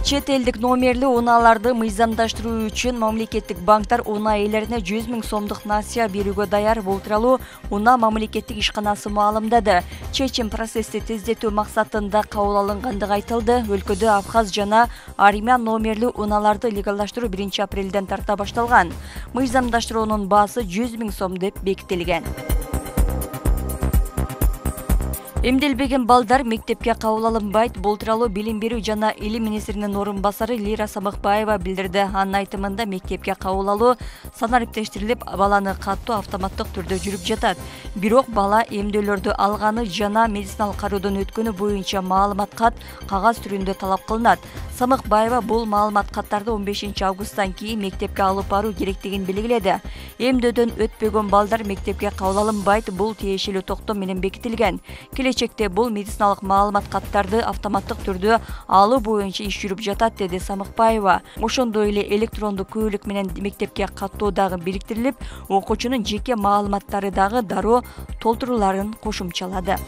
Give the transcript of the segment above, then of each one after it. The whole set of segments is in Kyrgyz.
Чет элдик номерлі унааларды мыйзамдаштыруу үчүн мамлекеттик банктар унаа ээлерине 100 000 сомдук насыя берүүгө даяр. Бул тууралуу унаа мамлекеттик ишканасы маалымдады. Чечим процессти тездетүү максатында кабыл алынгандыгы айтылды. Өлкөдө Абхаз жана армян номерлүү унааларды легалдаштыруу 1 апрелден тарта башталган. Мыйзамдаштыруунун баасы 100 000 сом деп бекитилген. Эмделбеген балдар мектепке кабыл алынбайт. Бул тууралуу Билим берүү жана илим министринин орун басары Лира Самыкбаева билдирди. Анын айтымында мектепке кабыл алуу санариптештирилип, баланы каттуу автоматтык түрдө жүрүп жатат. Бирок бала эмдөөлөрдү алганы жана медициналык кароодон өткөнү боюнча маалымат кат кагаз түрүндө талап кылынат. Самыкбаева бул маалымат каттарды 15 августтан кийин мектепке алып баруу керектигин белгиледи. Эмдөөдөн өтпөгөн балдар мектепке кабыл алынбайт. Бул тиешелүү токтом менен бекитилген. Келечекте бул медициналык маалымат каттарды автоматтык түрдө алуу боюнча иш жүрүп жатат, деди Самыкбаева. Ошондой эле электрондук күбөлүк менен мектепке каттоо дагы бириктирилип, окуучунун жеке маалыматтары дагы дароо толтурууларын кошумчалады.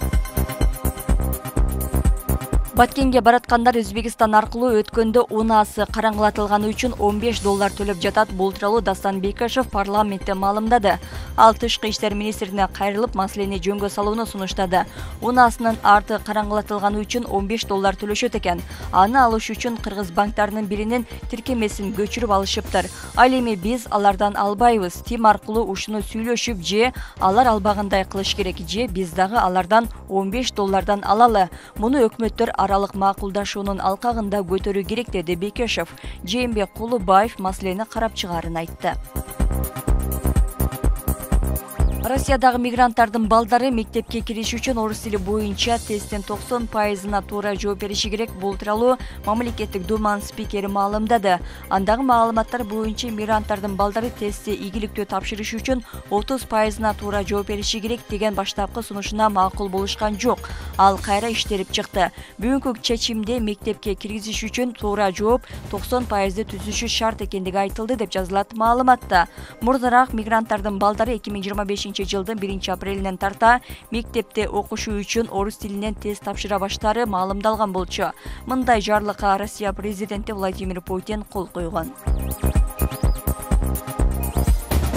Баткенге бараткандар Өзбекстан аркылуу өткөндө унаасы караңгылатылганы үчүн $15 төлөп жатат. Бул тууралуу Дастан Бекешев парламентте маалымдады. Ал тышкы иштер министрине кайрылып, маселени жөнгө салууну сунуштады. Унаасынын арты караңгылатылганы үчүн $15 төлөшөт экен. Аны алыш үчүн кыргыз банктарынын биринин тиркемесин көчүрүп алышыптыр. Ал эми биз алардан албайбыз. Тим аркылуу ушуну сүйлөшүп, же алар албагандай кылыш керек, же биз дагы алардан $15 алалы. Муну өкмөттөр аралык макулдашуунун алкагында көтөрүү керек, деди Бекешев. Жээнбек Кулубаев маселени карап чыгаарын айтты. Россиядагы мигранттардын балдары мектепке кириш үчүн орус тили боюнча тесттин 90%-на туура жооп бериши керек. Бул тууралуу мамлекеттик думанын спикери маалымдады. Андагы маалыматтар боюнча мигранттардын балдары тестти ийгиликтүү тапшырыш үчүн 30%-на туура жооп бериши керек деген баштапкы сунушуна макул болушкан жок. Ал кайра иштелип чыкты. Бүгүнкү чечимде мектепке киргизиш үчүн туура жооп 90%ды түзүшү шарт экендиги айтылды, деп жазылат маалыматта. Мурдараак мигранттардын балдары 2025 жылдын 1 апрелинен тарта мектепте окушуу үчүн орус тилинен тест тапшыра баштаары маалымдалган болчу. Мындай жарлыкка Россия президенти Владимир Путин кол койгон.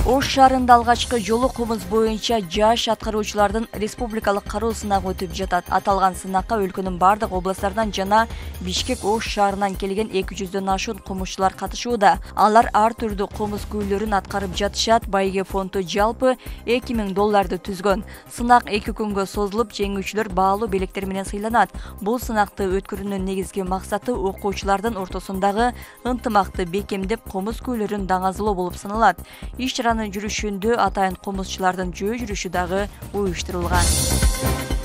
Ош шаарында алгачкы жолу кумуз боюнча жаш аткаруучулардын республикалык кароо сынагы өтүп жатат. Аталган сынакка өлкөнүн бардык областтарынан жана Бишкек Ош шаарынан келген 200дөн ашуун кумузчулар катышууда. Алар ар түрдүү кумуз күйлөрүн аткарып жатышат. Байге фонду жалпы $2000 түзгөн. Сынак 2 күнгө созулуп, жеңүүчүлөр баалуу белектер менен сыйланат. Бул сынакты өткөрүүнүн негизги максаты окуучулардын ортосундагы ынтымакты бекемдеп, кумуз күйлөрүн даңазылоо болуп саналат. Иш жүрүшүндө атайын комузчулардын жөө жүрүшү дагы уюштурулган.